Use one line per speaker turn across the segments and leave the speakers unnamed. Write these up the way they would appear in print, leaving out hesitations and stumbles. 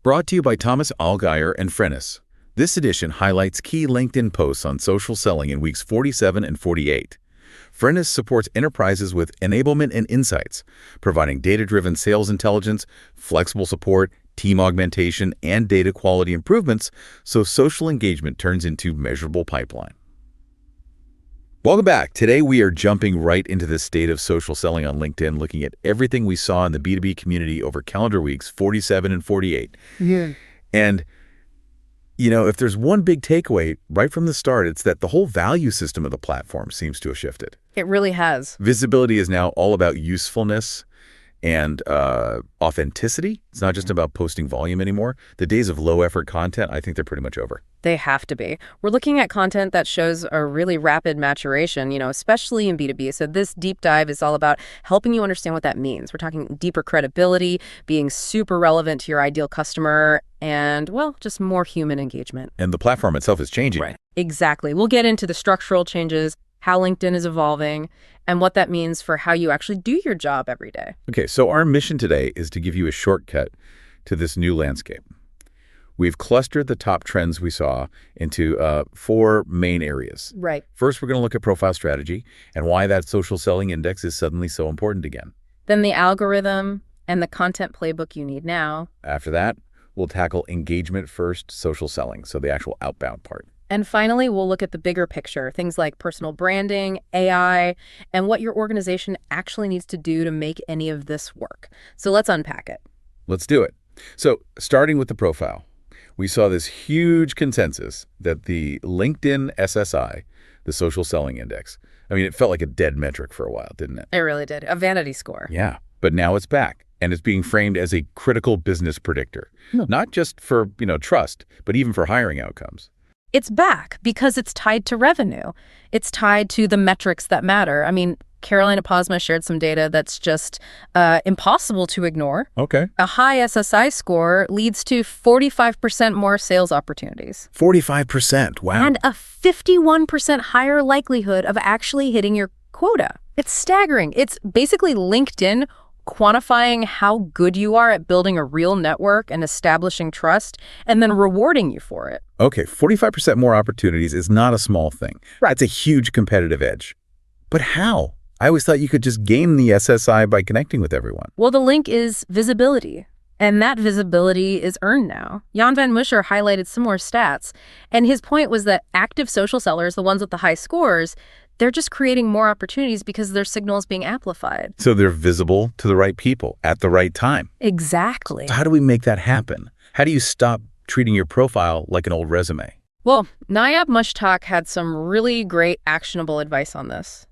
Brought to you by Thomas Allgaier and Frennis. This edition highlights key LinkedIn posts on social selling in weeks 47 and 48. Frennis supports enterprises with enablement and insights, providing data-driven sales intelligence, flexible support, team augmentation, and data quality improvements so social engagement turns into measurable pipeline. Welcome back. Today we are jumping right into the state of social selling on LinkedIn, looking at everything we saw in the B2B community over calendar weeks 47 and 48.
Yeah.
And, if there's one big takeaway right from the start, it's that the whole value system of the platform seems to have shifted.
It really has.
Visibility is now all about usefulness and authenticity. It's not just about posting volume anymore. The days of low-effort content, I think they're pretty much over.
They have to be. We're looking at content that shows a really rapid maturation, especially in B2B. So this deep dive is all about helping you understand what that means. We're talking deeper credibility, being super relevant to your ideal customer, and, just more human engagement.
And the platform itself is changing.
Right. Exactly. We'll get into the structural changes, how LinkedIn is evolving, and what that means for how you actually do your job every day.
Okay, so our mission today is to give you a shortcut to this new landscape. We've clustered the top trends we saw into 4 main areas.
Right.
First, we're going to look at profile strategy and why that social selling index is suddenly so important again.
Then the algorithm and the content playbook you need now.
After that, we'll tackle engagement-first social selling, so the actual outbound part.
And finally, we'll look at the bigger picture, things like personal branding, AI, and what your organization actually needs to do to make any of this work. So let's unpack it.
Let's do it. So starting with the profile, we saw this huge consensus that the LinkedIn SSI, the social selling index, it felt like a dead metric for a while, didn't it?
It really did. A vanity score.
Yeah, but now it's back, and it's being framed as a critical business predictor, not just for, trust, but even for hiring outcomes.
It's back because it's tied to revenue. It's tied to the metrics that matter. Carolina Posma shared some data that's just impossible to ignore.
Okay.
A high SSI score leads to 45% more sales opportunities.
45%, wow.
And a 51% higher likelihood of actually hitting your quota. It's staggering. It's basically LinkedIn quantifying how good you are at building a real network and establishing trust, and then rewarding you for it.
Okay, 45% more opportunities is not a small thing.
Right.
It's a huge competitive edge. But how? I always thought you could just gain the SSI by connecting with everyone.
Well, the link is visibility, and that visibility is earned now. Jan van Muscher highlighted similar stats, and his point was that active social sellers, the ones with the high scores, they're just creating more opportunities because their signal is being amplified.
So they're visible to the right people at the right time.
Exactly.
So how do we make that happen? How do you stop treating your profile like an old resume?
Well, Nayab Mushtaq had some really great actionable advice on this.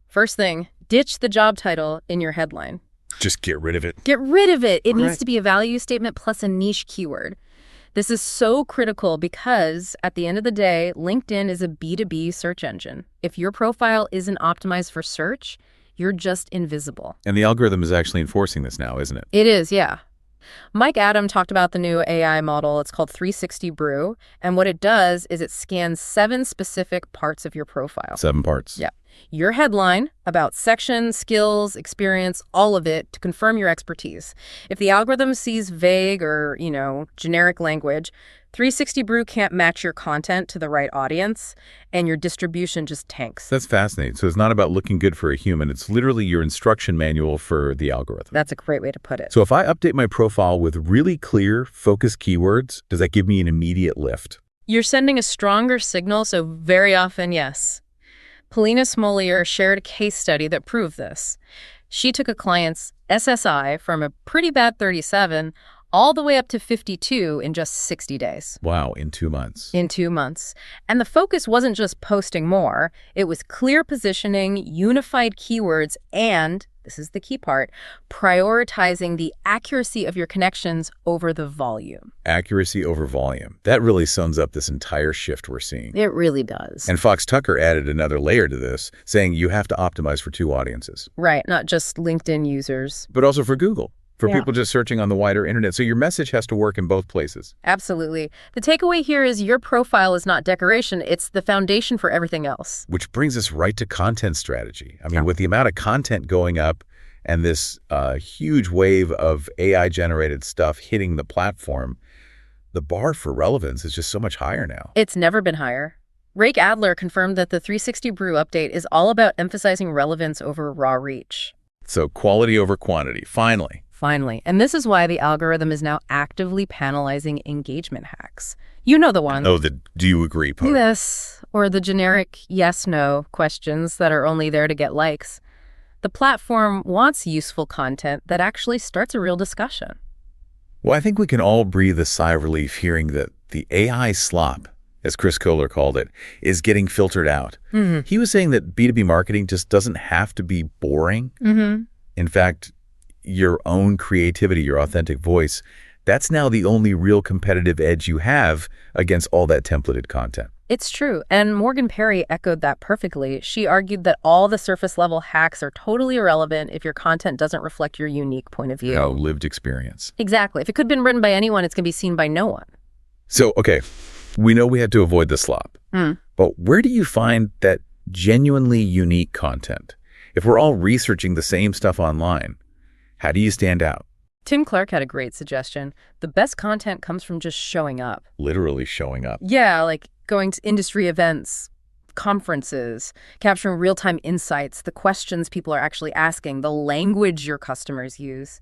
First thing, ditch the job title in your headline.
Just get rid of it.
Get rid of it. It
Right.
needs to be a value statement plus a niche keyword. This is so critical because at the end of the day, LinkedIn is a B2B search engine. If your profile isn't optimized for search, you're just invisible.
And the algorithm is actually enforcing this now, isn't it?
It is, yeah. Mike Adam talked about the new AI model. It's called 360 Brew. And what it does is it scans 7 specific parts of your profile.
7 parts.
Yeah. Your headline, about section, skills, experience, all of it to confirm your expertise. If the algorithm sees vague or, generic language, 360 Brew can't match your content to the right audience, and your distribution just tanks.
That's fascinating. So it's not about looking good for a human. It's literally your instruction manual for the algorithm.
That's a great way to put it.
So if I update my profile with really clear, focused keywords, does that give me an immediate lift?
You're sending a stronger signal, so very often, yes. Polina Smolier shared a case study that proved this. She took a client's SSI from a pretty bad 37 all the way up to 52 in just 60 days.
Wow, in 2 months.
In 2 months. And the focus wasn't just posting more. It was clear positioning, unified keywords, and, this is the key part, prioritizing the accuracy of your connections over the volume.
Accuracy over volume. That really sums up this entire shift we're seeing.
It really does.
And Fox Tucker added another layer to this, saying you have to optimize for 2 audiences.
Right, not just LinkedIn users.
But also for Google. For
Yeah.
people just searching on the wider internet. So your message has to work in both places.
Absolutely. The takeaway here is your profile is not decoration. It's the foundation for everything else.
Which brings us right to content strategy. With the amount of content going up and this huge wave of AI-generated stuff hitting the platform, the bar for relevance is just so much higher now.
It's never been higher. Rake Adler confirmed that the 360 Brew update is all about emphasizing relevance over raw reach.
So quality over quantity, finally.
Finally. And this is why the algorithm is now actively penalizing engagement hacks. You know the one.
Oh, the do you agree post.
Yes, or the generic yes-no questions that are only there to get likes. The platform wants useful content that actually starts a real discussion.
Well, I think we can all breathe a sigh of relief hearing that the AI slop, as Chris Kohler called it, is getting filtered out. He was saying that B2B marketing just doesn't have to be boring. In fact, your own creativity, your authentic voice, that's now the only real competitive edge you have against all that templated content.
It's true, and Morgan Perry echoed that perfectly. She argued that all the surface-level hacks are totally irrelevant if your content doesn't reflect your unique point of view.
Oh, lived experience.
Exactly. If it could have been written by anyone, it's going to be seen by no one.
So, okay, we know we had to avoid the slop. But where do you find that genuinely unique content? If we're all researching the same stuff online, how do you stand out?
Tim Clark had a great suggestion. The best content comes from just showing up.
Literally showing up.
Yeah, like going to industry events, conferences, capturing real-time insights, the questions people are actually asking, the language your customers use.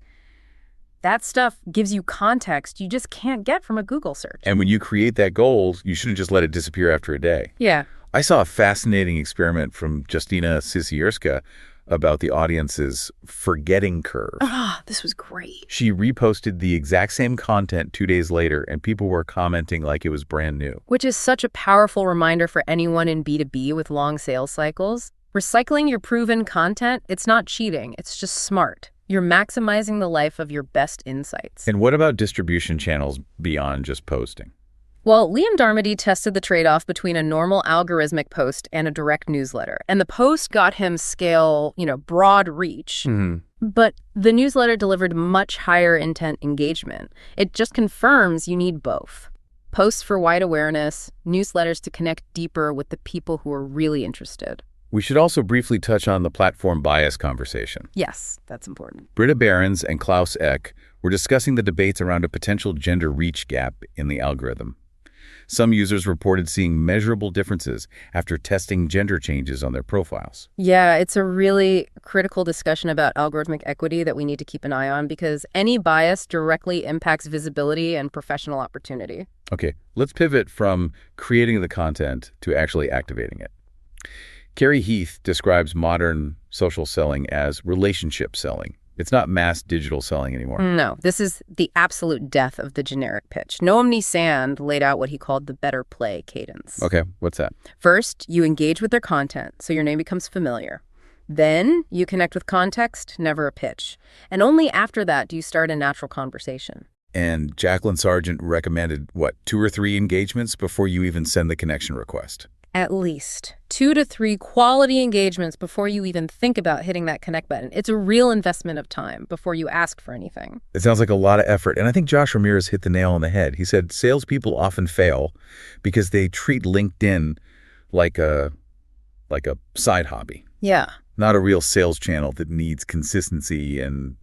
That stuff gives you context you just can't get from a Google search.
And when you create that goal, you shouldn't just let it disappear after a day.
Yeah.
I saw a fascinating experiment from Justina Sisierska about the audience's forgetting curve.
This was great.
She reposted the exact same content 2 days later, and people were commenting like it was brand new.
Which is such a powerful reminder for anyone in B2B with long sales cycles. Recycling your proven content, it's not cheating, it's just smart. You're maximizing the life of your best insights.
And what about distribution channels beyond just posting?
Well, Liam Darmody tested the trade-off between a normal algorithmic post and a direct newsletter. And the post got him scale, broad reach. But the newsletter delivered much higher intent engagement. It just confirms you need both. Posts for wide awareness, newsletters to connect deeper with the people who are really interested.
We should also briefly touch on the platform bias conversation.
Yes, that's important.
Britta Behrens and Klaus Eck were discussing the debates around a potential gender reach gap in the algorithm. Some users reported seeing measurable differences after testing gender changes on their profiles.
Yeah, it's a really critical discussion about algorithmic equity that we need to keep an eye on because any bias directly impacts visibility and professional opportunity.
Okay, let's pivot from creating the content to actually activating it. Carrie Heath describes modern social selling as relationship selling. It's not mass digital selling anymore.
No, this is the absolute death of the generic pitch. Noam Nisand laid out what he called the better play cadence.
Okay, what's that?
First, you engage with their content, so your name becomes familiar. Then you connect with context, never a pitch. And only after that do you start a natural conversation.
And Jacqueline Sargent recommended, 2 or 3 engagements before you even send the connection request?
At least 2 to 3 quality engagements before you even think about hitting that connect button. It's a real investment of time before you ask for anything.
It sounds like a lot of effort. And I think Josh Ramirez hit the nail on the head. He said salespeople often fail because they treat LinkedIn like a side hobby.
Yeah.
Not a real sales channel that needs consistency and,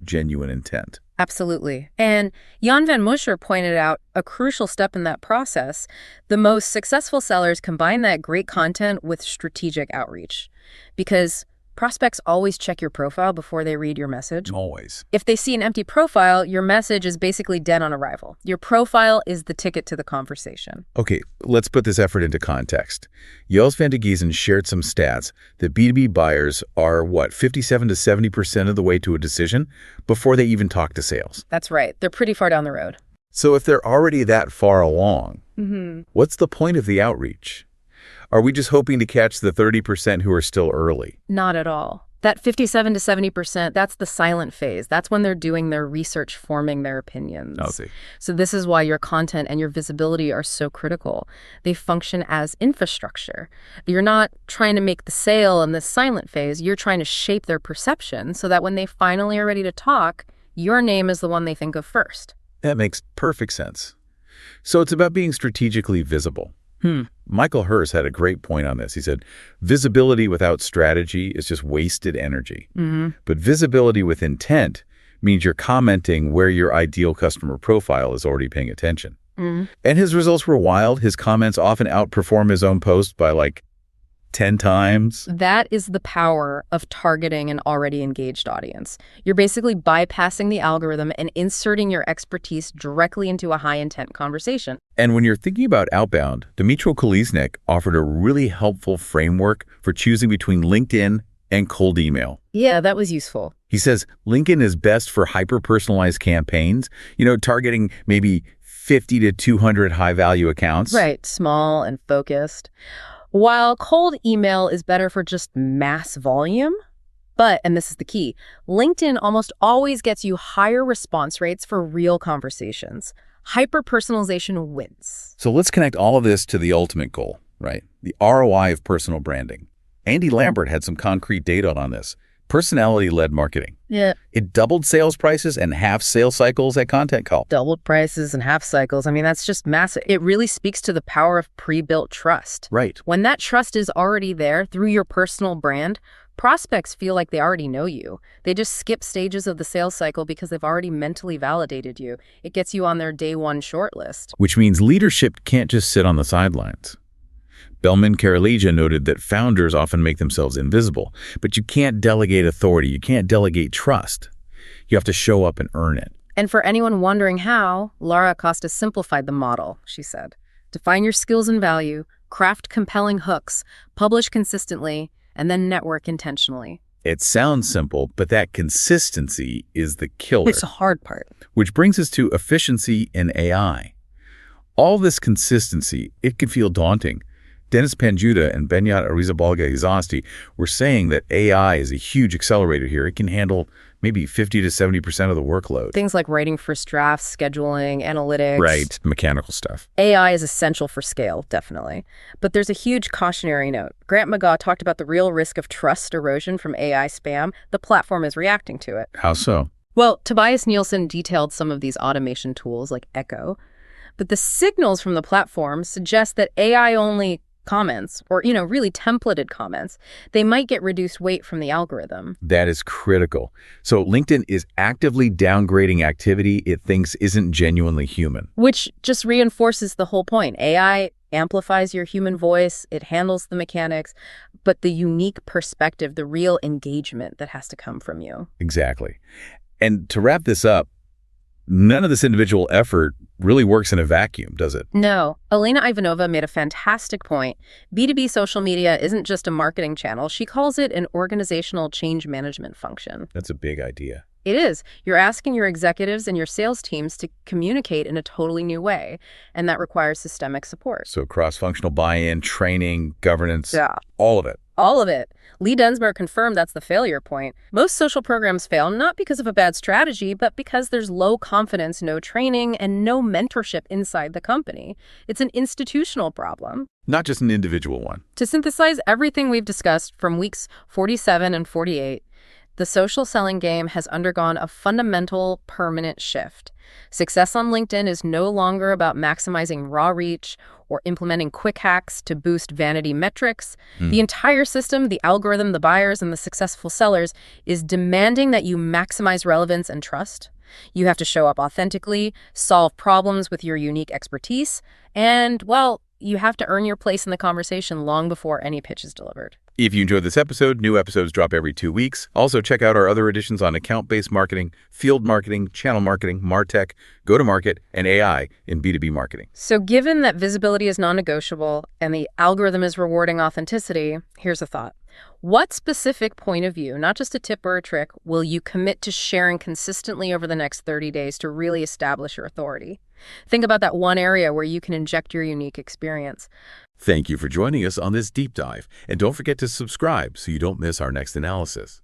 genuine intent.
Absolutely. And Jan van Muscher pointed out a crucial step in that process. The most successful sellers combine that great content with strategic outreach because prospects always check your profile before they read your message.
Always.
If they see an empty profile, your message is basically dead on arrival. Your profile is the ticket to the conversation.
Okay, let's put this effort into context. Jels van de Giesen shared some stats that B2B buyers are, 57 to 70% of the way to a decision before they even talk to sales.
That's right. They're pretty far down the road.
So if they're already that far along, what's the point of the outreach? Are we just hoping to catch the 30% who are still early?
Not at all. That 57 to 70%, that's the silent phase. That's when they're doing their research, forming their opinions.
I see.
So this is why your content and your visibility are so critical. They function as infrastructure. You're not trying to make the sale in this silent phase. You're trying to shape their perception so that when they finally are ready to talk, your name is the one they think of first.
That makes perfect sense. So it's about being strategically visible. Michael Hurst had a great point on this. He said, visibility without strategy is just wasted energy. But visibility with intent means you're commenting where your ideal customer profile is already paying attention. And his results were wild. His comments often outperform his own post by like 10 times.
That is the power of targeting an already engaged audience. You're basically bypassing the algorithm and inserting your expertise directly into a high-intent conversation.
And when you're thinking about outbound, Dmytro Kolesnik offered a really helpful framework for choosing between LinkedIn and cold email.
Yeah, that was useful.
He says LinkedIn is best for hyper-personalized campaigns, targeting maybe 50 to 200 high-value accounts.
Right, small and focused. While cold email is better for just mass volume, but, and this is the key, LinkedIn almost always gets you higher response rates for real conversations. Hyper-personalization wins.
So let's connect all of this to the ultimate goal, right? The ROI of personal branding. Andy Lambert had some concrete data on this. Personality-led marketing.
Yeah.
It doubled sales prices and half sales cycles at Content Call.
Doubled prices and half cycles. I mean, that's just massive. It really speaks to the power of pre-built trust.
Right.
When that trust is already there through your personal brand, prospects feel like they already know you. They just skip stages of the sales cycle because they've already mentally validated you. It gets you on their day one shortlist.
Which means leadership can't just sit on the sidelines. Bellman Karaleja noted that founders often make themselves invisible, but you can't delegate authority, you can't delegate trust. You have to show up and earn it.
And for anyone wondering how, Lara Acosta simplified the model, she said. Define your skills and value, craft compelling hooks, publish consistently, and then network intentionally.
It sounds simple, but that consistency is the killer.
It's the hard part.
Which brings us to efficiency in AI. All this consistency, it can feel daunting. Dennis Panjuta and Benyat Arizabalga-Izasti were saying that AI is a huge accelerator here. It can handle maybe 50 to 70% of the workload.
Things like writing first drafts, scheduling, analytics.
Right, mechanical stuff.
AI is essential for scale, definitely. But there's a huge cautionary note. Grant McGaugh talked about the real risk of trust erosion from AI spam. The platform is reacting to it.
How so?
Well, Tobias Nielsen detailed some of these automation tools like Echo. But the signals from the platform suggest that AI-only comments, or, really templated comments, they might get reduced weight from the algorithm.
That is critical. So LinkedIn is actively downgrading activity it thinks isn't genuinely human.
Which just reinforces the whole point. AI amplifies your human voice, it handles the mechanics, but the unique perspective, the real engagement that has to come from you.
Exactly. And to wrap this up, none of this individual effort really works in a vacuum, does it?
No. Elena Ivanova made a fantastic point. B2B social media isn't just a marketing channel. She calls it an organizational change management function.
That's a big idea.
It is. You're asking your executives and your sales teams to communicate in a totally new way, and that requires systemic support.
So cross-functional buy-in, training, governance,
Yeah.
all of it.
All of it. Lee Densmore confirmed that's the failure point. Most social programs fail not because of a bad strategy, but because there's low confidence, no training, and no mentorship inside the company. It's an institutional problem.
Not just an individual one.
To synthesize everything we've discussed from weeks 47 and 48, the social selling game has undergone a fundamental, permanent shift. Success on LinkedIn is no longer about maximizing raw reach or implementing quick hacks to boost vanity metrics. The entire system, the algorithm, the buyers, and the successful sellers is demanding that you maximize relevance and trust. You have to show up authentically, solve problems with your unique expertise, and, well, you have to earn your place in the conversation long before any pitch is delivered.
If you enjoyed this episode, new episodes drop every 2 weeks. Also, check out our other editions on account-based marketing, field marketing, channel marketing, MarTech, go-to-market, and AI in B2B marketing.
So given that visibility is non-negotiable and the algorithm is rewarding authenticity, here's a thought. What specific point of view, not just a tip or a trick, will you commit to sharing consistently over the next 30 days to really establish your authority? Think about that one area where you can inject your unique experience.
Thank you for joining us on this deep dive, and don't forget to subscribe so you don't miss our next analysis.